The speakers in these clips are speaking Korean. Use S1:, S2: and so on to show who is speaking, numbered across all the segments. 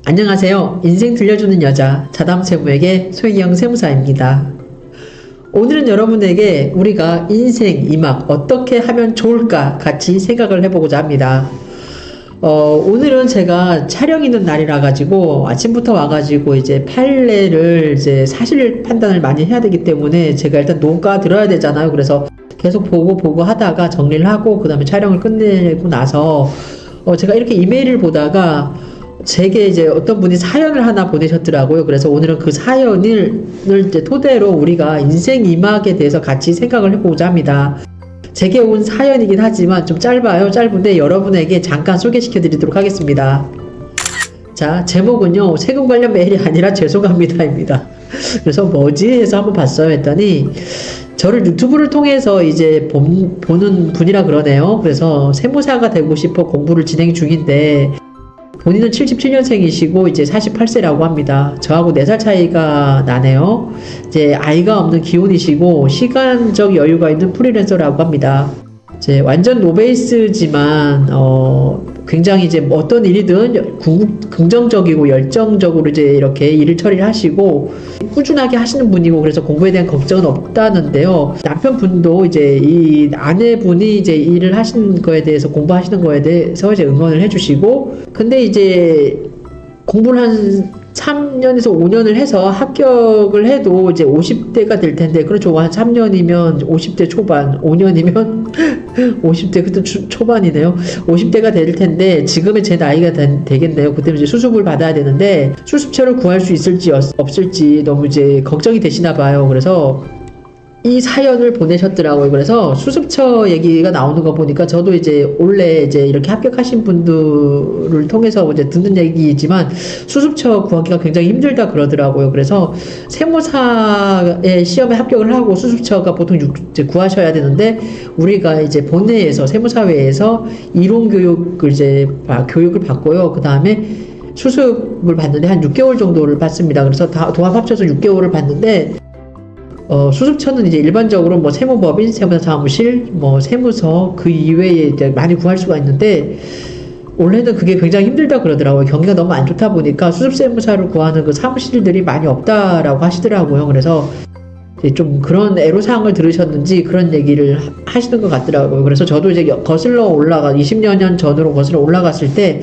S1: 안녕하세요. 인생 들려주는 여자 자담세무에게 소희영 세무사입니다. 오늘은 여러분에게 우리가 인생 이막 어떻게 하면 좋을까 같이 생각을 해보고자 합니다. 오늘은 제가 촬영 있는 날이라 가지고 아침부터 와가지고 이제 판례를 이제 사실 판단을 많이 해야 되기 때문에 제가 일단 녹아 들어야 되잖아요. 그래서 계속 보고 하다가 정리를 하고 그 다음에 촬영을 끝내고 나서 제가 이렇게 이메일을 보다가 제게 이제 어떤 분이 사연을 하나 보내셨더라고요. 그래서 오늘은 그 사연을 이제 토대로 우리가 인생 이막에 대해서 같이 생각을 해보고자 합니다. 제게 온 사연이긴 하지만 좀 짧아요. 짧은데 여러분에게 잠깐 소개시켜 드리도록 하겠습니다. 자, 제목은요, 세금 관련 메일이 아니라 죄송합니다입니다. 그래서 뭐지 해서 한번 봤어요. 했더니 저를 유튜브를 통해서 이제 보는 분이라 그러네요. 그래서 세무사가 되고 싶어 공부를 진행 중인데 본인은 77년생이시고 이제 48세라고 합니다. 저하고 4살 차이가 나네요. 이제 아이가 없는 기혼이시고 시간적 여유가 있는 프리랜서라고 합니다. 이제 완전 노베이스지만 굉장히 이제 어떤 일이든 긍정적이고 열정적으로 이제 이렇게 일을 처리를 하시고 꾸준하게 하시는 분이고 그래서 공부에 대한 걱정은 없다는데요. 남편분도 이제 이 아내분이 이제 일을 하시는 거에 대해서 공부하시는 거에 대해서 이제 응원을 해주시고 근데 이제 공부를 한 3년에서 5년을 해서 합격을 해도 이제 50대가 될 텐데, 그렇죠. 한 3년이면 50대 초반, 5년이면 50대 그때 초반이네요. 50대가 될 텐데, 지금의 제 나이가 되겠네요. 그때는 이제 수습을 받아야 되는데, 수습처를 구할 수 있을지 없을지 너무 이제 걱정이 되시나 봐요. 그래서 이 사연을 보내셨더라고요. 그래서 수습처 얘기가 나오는 거 보니까 저도 이제 원래 이제 이렇게 합격하신 분들을 통해서 이제 듣는 얘기이지만 수습처 구하기가 굉장히 힘들다 그러더라고요. 그래서 세무사의 시험에 합격을 하고 수습처가 보통 이제 구하셔야 되는데 우리가 이제 본회에서 세무사회에서 이론 교육을 이제 교육을 받고요. 그 다음에 수습을 받는데 한 6개월 정도를 받습니다. 그래서 다 도합 합쳐서 6개월을 받는데 수습처는 이제 일반적으로 뭐 세무법인, 세무사 사무실, 뭐 세무서 그 이외에 이제 많이 구할 수가 있는데 원래는 그게 굉장히 힘들다 그러더라고요. 경기가 너무 안 좋다 보니까 수습세무사를 구하는 그 사무실들이 많이 없다라고 하시더라고요. 그래서 이제 좀 그런 애로사항을 들으셨는지 그런 얘기를 하시는 것 같더라고요. 그래서 저도 이제 거슬러 올라가 20년 전으로 거슬러 올라갔을 때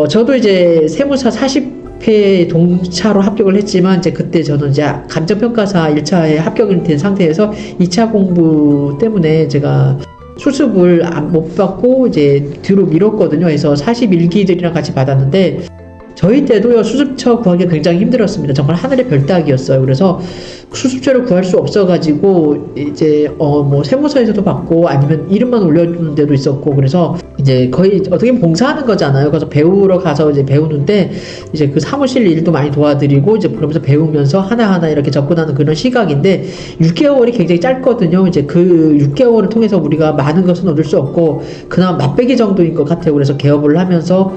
S1: 저도 이제 세무사 40회 동차로 합격을 했지만 이제 그때 저는 이제 감정평가사 1차에 합격이 된 상태에서 2차 공부 때문에 제가 수습을 못 받고 이제 뒤로 미뤘거든요. 그래서 41기들이랑 같이 받았는데 저희 때도요 수습처 구하기 굉장히 힘들었습니다. 정말 하늘의 별 따기였어요. 그래서 수습처를 구할 수 없어가지고 이제 뭐 세무서에서도 받고 아니면 이름만 올려주는 데도 있었고 그래서 이제 거의 어떻게 보면 봉사하는 거잖아요. 그래서 배우러 가서 이제 배우는데 이제 그 사무실 일도 많이 도와드리고 이제 그러면서 배우면서 하나하나 이렇게 접근하는 그런 시각인데 6개월이 굉장히 짧거든요. 이제 그 6개월을 통해서 우리가 많은 것은 얻을 수 없고 그나마 맛배기 정도인 것 같아요. 그래서 개업을 하면서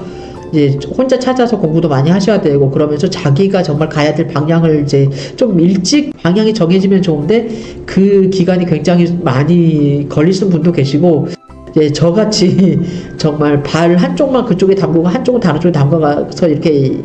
S1: 이제 혼자 찾아서 공부도 많이 하셔야 되고 그러면서 자기가 정말 가야 될 방향을 이제 좀 일찍 방향이 정해지면 좋은데 그 기간이 굉장히 많이 걸리시는 분도 계시고 이제 저같이 정말 발 한쪽만 그쪽에 담그고 한쪽은 다른 쪽에 담가서 이렇게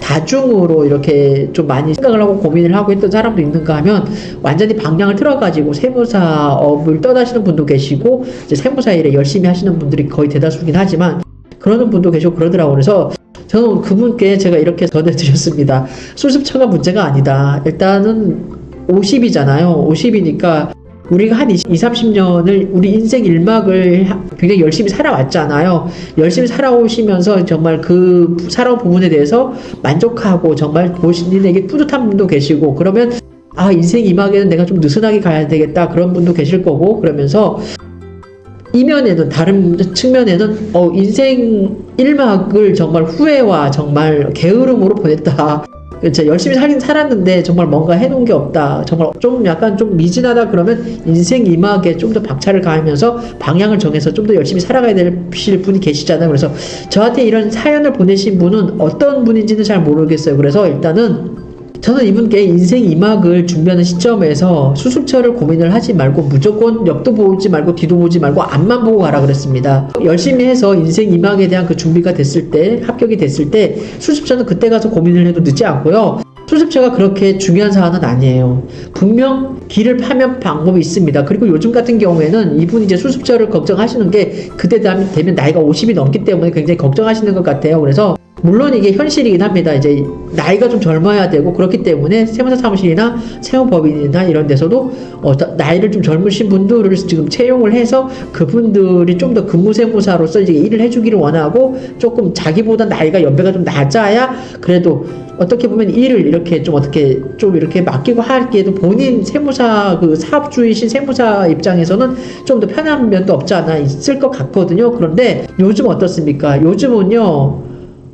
S1: 다중으로 이렇게 좀 많이 생각을 하고 고민을 하고 했던 사람도 있는가 하면 완전히 방향을 틀어가지고 세무사업을 떠나시는 분도 계시고 이제 세무사 일에 열심히 하시는 분들이 거의 대다수긴 하지만 그러는 분도 계시고 그러더라고요. 그래서 저는 그분께 제가 이렇게 전해드렸습니다. 수습처가 문제가 아니다. 일단은 50이잖아요. 50이니까 우리가 한 30년을 우리 인생 일막을 굉장히 열심히 살아왔잖아요. 열심히 살아오시면서 정말 그 살아온 부분에 대해서 만족하고 정말 본인에게 뿌듯한 분도 계시고 그러면 인생 이막에는 내가 좀 느슨하게 가야 되겠다 그런 분도 계실 거고 그러면서 이면에는 다른 측면에는 인생 1막을 정말 후회와 정말 게으름으로 보냈다. 진짜 열심히 살긴 살았는데 정말 뭔가 해놓은 게 없다. 정말 좀 약간 좀 미진하다 그러면 인생 2막에 좀 더 박차를 가하면서 방향을 정해서 좀 더 열심히 살아가야 되실 분이 계시잖아요. 그래서 저한테 이런 사연을 보내신 분은 어떤 분인지는 잘 모르겠어요. 그래서 일단은 저는 이분께 인생 2막을 준비하는 시점에서 수습처를 고민을 하지 말고 무조건 옆도 보지 말고 뒤도 보지 말고 앞만 보고 가라 그랬습니다. 열심히 해서 인생 2막에 대한 그 준비가 됐을 때, 합격이 됐을 때 수습처는 그때 가서 고민을 해도 늦지 않고요. 수습처가 그렇게 중요한 사안은 아니에요. 분명 길을 파면 방법이 있습니다. 그리고 요즘 같은 경우에는 이분이 이제 수습처를 걱정하시는 게 그때 되면 나이가 50이 넘기 때문에 굉장히 걱정하시는 것 같아요. 그래서 물론 이게 현실이긴 합니다. 이제 나이가 좀 젊어야 되고 그렇기 때문에 세무사 사무실이나 세무법인이나 이런 데서도 나이를 좀 젊으신 분들을 지금 채용을 해서 그분들이 좀 더 근무세무사로서 이제 일을 해주기를 원하고 조금 자기보다 나이가 연배가 좀 낮아야 그래도 어떻게 보면 일을 이렇게 좀 어떻게 좀 이렇게 맡기고 하기에도 본인 세무사 그 사업주이신 세무사 입장에서는 좀 더 편한 면도 없지 않아 있을 것 같거든요. 그런데 요즘 어떻습니까? 요즘은요.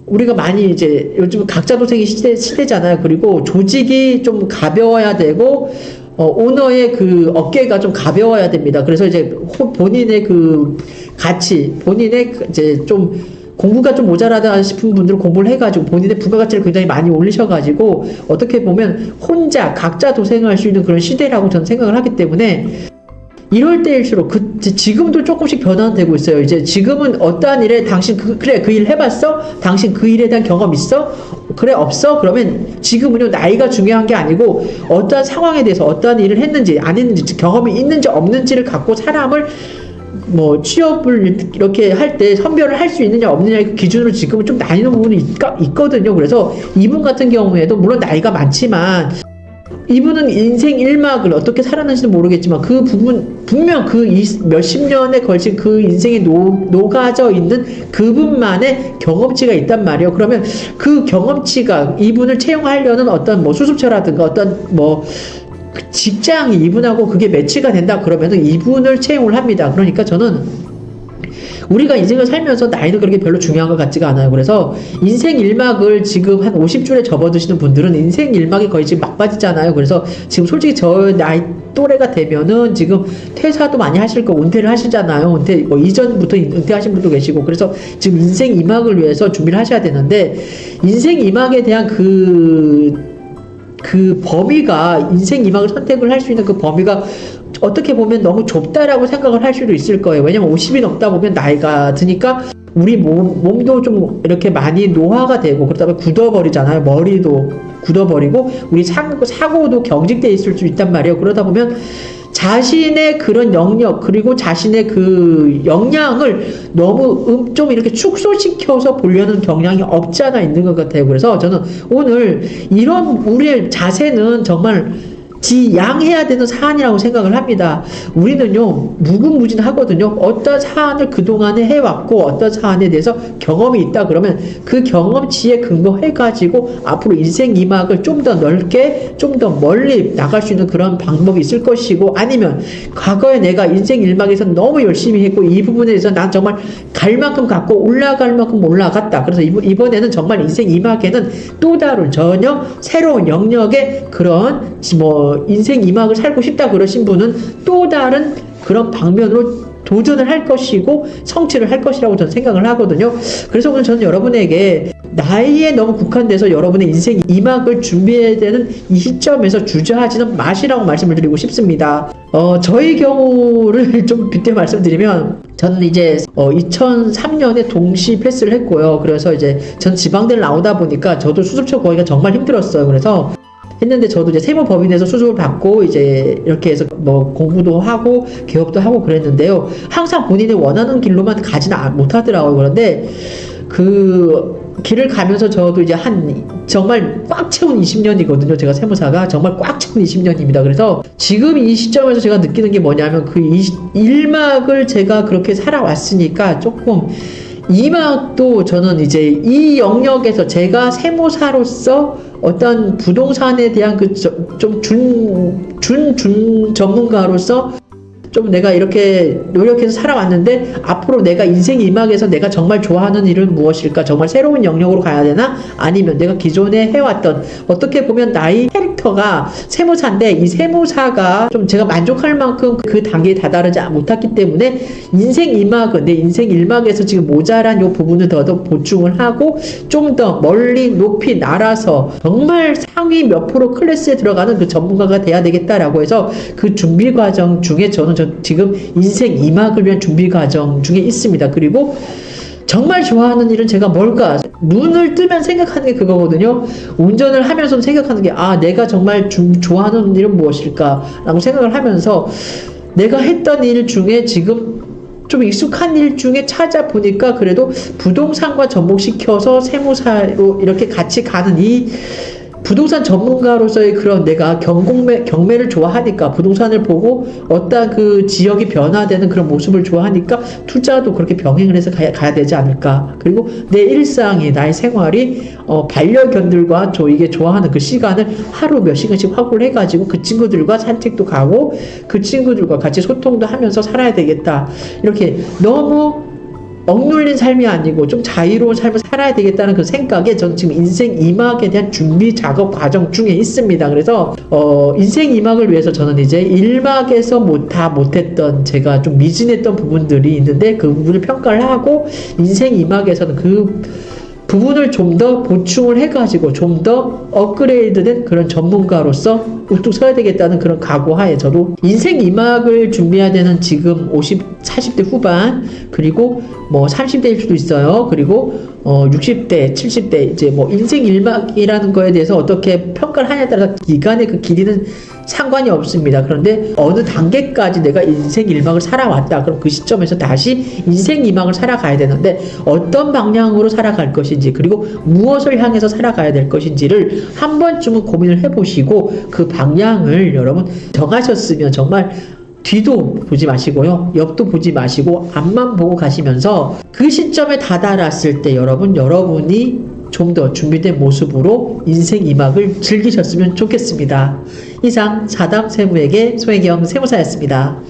S1: 우리가 많이 이제 요즘 각자 도생의 시대잖아요. 그리고 조직이 좀 가벼워야 되고 오너의 그 어깨가 좀 가벼워야 됩니다. 그래서 이제 본인의 그 가치, 본인의 이제 좀 공부가 좀 모자라다 싶은 분들은 공부를 해가지고 본인의 부가가치를 굉장히 많이 올리셔가지고 어떻게 보면 혼자 각자 도생할 수 있는 그런 시대라고 저는 생각을 하기 때문에 이럴 때일수록 지금도 조금씩 변화는 되고 있어요. 이제 지금은 어떠한 일에 당신 그래 그 일 해봤어? 당신 그 일에 대한 경험 있어? 그래 없어? 그러면 지금은요 나이가 중요한 게 아니고 어떠한 상황에 대해서 어떠한 일을 했는지 안 했는지 경험이 있는지 없는지를 갖고 사람을 뭐 취업을 이렇게 할 때 선별을 할 수 있느냐 없느냐의 기준으로 지금은 좀 나뉘는 부분이 있거든요. 그래서 이분 같은 경우에도 물론 나이가 많지만 이분은 인생 1막을 어떻게 살았는지는 모르겠지만 그 부분 분명 그 몇십 년에 걸친 그 인생에 녹아져 있는 그분만의 경험치가 있단 말이에요. 그러면 그 경험치가 이분을 채용하려는 어떤 뭐 수습처라든가 어떤 뭐 직장이 이분하고 그게 매치가 된다 그러면은 이분을 채용을 합니다. 그러니까 저는 우리가 인생을 살면서 나이도 그렇게 별로 중요한 것 같지가 않아요. 그래서 인생 1막을 지금 한 50줄에 접어드시는 분들은 인생 1막이 거의 지금 막바지잖아요. 그래서 지금 솔직히 저 나이 또래가 되면은 지금 퇴사도 많이 하실 거 은퇴를 하시잖아요. 은퇴 뭐 이전부터 은퇴하신 분도 계시고 그래서 지금 인생 2막을 위해서 준비를 하셔야 되는데 인생 2막에 대한 그 범위가 인생 2막을 선택을 할 수 있는 그 범위가 어떻게 보면 너무 좁다라고 생각을 할 수도 있을 거예요. 왜냐면 50이 넘다 보면 나이가 드니까 우리 몸도 좀 이렇게 많이 노화가 되고 그러다 보면 굳어버리잖아요. 머리도 굳어버리고 우리 사고도 경직돼 있을 수 있단 말이에요. 그러다 보면 자신의 그런 영역 그리고 자신의 그 역량을 너무 좀 이렇게 축소시켜서 보려는 경향이 없지 않아 있는 것 같아요. 그래서 저는 오늘 이런 우리의 자세는 정말 지양해야 되는 사안이라고 생각을 합니다. 우리는요 무궁무진하거든요. 어떤 사안을 그동안에 해왔고 어떤 사안에 대해서 경험이 있다 그러면 그 경험치에 근거해가지고 앞으로 인생 2막을 좀 더 넓게 좀 더 멀리 나갈 수 있는 그런 방법이 있을 것이고 아니면 과거에 내가 인생 1막에서 너무 열심히 했고 이 부분에 대해서 난 정말 갈 만큼 갔고 올라갈 만큼 올라갔다. 그래서 이번에는 정말 인생 2막에는 또 다른 전혀 새로운 영역의 그런 뭐 인생 2막을 살고 싶다 그러신 분은 또 다른 그런 방면으로 도전을 할 것이고 성취를 할 것이라고 저는 생각을 하거든요. 그래서 오늘 저는 여러분에게 나이에 너무 국한돼서 여러분의 인생 2막을 준비해야 되는 이 시점에서 주저하지는 마시라고 말씀을 드리고 싶습니다. 저희 경우를 좀 빗대 말씀드리면 저는 이제 2003년에 동시 패스를 했고요. 그래서 이제 전 지방대를 나오다 보니까 저도 수습처 구하기가 정말 힘들었어요. 그래서 했는데 저도 이제 세무법인에서 수습을 받고 이제 이렇게 해서 뭐 공부도 하고 개업도 하고 그랬는데요. 항상 본인이 원하는 길로만 가지는 못하더라고요. 그런데 그 길을 가면서 저도 이제 정말 꽉 채운 20년이거든요. 제가 세무사가 정말 꽉 채운 20년입니다. 그래서 지금 이 시점에서 제가 느끼는 게 뭐냐면 그 1막을 제가 그렇게 살아왔으니까 조금 2막도 저는 이제 이 영역에서 제가 세무사로서 어떤 부동산에 대한 그 좀 준 전문가로서 좀 내가 이렇게 노력해서 살아왔는데 앞으로 내가 인생 이막에서 내가 정말 좋아하는 일은 무엇일까? 정말 새로운 영역으로 가야 되나? 아니면 내가 기존에 해왔던 어떻게 보면 나의 캐릭터가 세무사인데 이 세무사가 좀 제가 만족할 만큼 그 단계에 다다르지 못했기 때문에 인생 이막은 내 인생 일막에서 지금 모자란 요 부분을 더 보충을 하고 좀 더 멀리 높이 날아서 정말 상위 몇 프로 클래스에 들어가는 그 전문가가 돼야 되겠다라고 해서 그 준비 과정 중에 저는 지금 인생 이막을 위한 준비 과정 중에 있습니다. 그리고 정말 좋아하는 일은 제가 뭘까? 눈을 뜨면 생각하는 게 그거거든요. 운전을 하면서 생각하는 게 내가 정말 좋아하는 일은 무엇일까? 라고 생각을 하면서 내가 했던 일 중에 지금 좀 익숙한 일 중에 찾아보니까 그래도 부동산과 접목시켜서 세무사로 이렇게 같이 가는 이 부동산 전문가로서의 그런 내가 경매를 좋아하니까 부동산을 보고 어떤 그 지역이 변화되는 그런 모습을 좋아하니까 투자도 그렇게 병행을 해서 가야 되지 않을까. 그리고 내 일상이 나의 생활이 반려견들과 이게 좋아하는 그 시간을 하루 몇 시간씩 확보를 해가지고 그 친구들과 산책도 가고 그 친구들과 같이 소통도 하면서 살아야 되겠다. 이렇게 너무 억눌린 삶이 아니고 좀 자유로운 삶을 살아야 되겠다는 그 생각에 저는 지금 인생 이막에 대한 준비 작업 과정 중에 있습니다. 그래서 인생 이막을 위해서 저는 이제 일막에서 못했던 제가 좀 미진했던 부분들이 있는데 그 부분을 평가를 하고 인생 이막에서는 그 부분을 좀 더 보충을 해가지고 좀 더 업그레이드된 그런 전문가로서 우뚝 서야 되겠다는 그런 각오하에 저도 인생 이막을 준비해야 되는 지금 40대 후반 그리고 뭐 30대일 수도 있어요. 그리고 60대, 70대 이제 뭐 인생 일막이라는 거에 대해서 어떻게 평가를 하냐에 따라서 기간의 그 길이는 상관이 없습니다. 그런데 어느 단계까지 내가 인생 일막을 살아왔다. 그럼 그 시점에서 다시 인생 이막을 살아가야 되는데 어떤 방향으로 살아갈 것인지 그리고 무엇을 향해서 살아가야 될 것인지를 한 번쯤은 고민을 해보시고 그 방향을 여러분 정하셨으면 정말 뒤도 보지 마시고요. 옆도 보지 마시고 앞만 보고 가시면서 그 시점에 다다랐을 때 여러분이 좀 더 준비된 모습으로 인생 이막을 즐기셨으면 좋겠습니다. 이상 사담 세무에게 소혜경 세무사였습니다.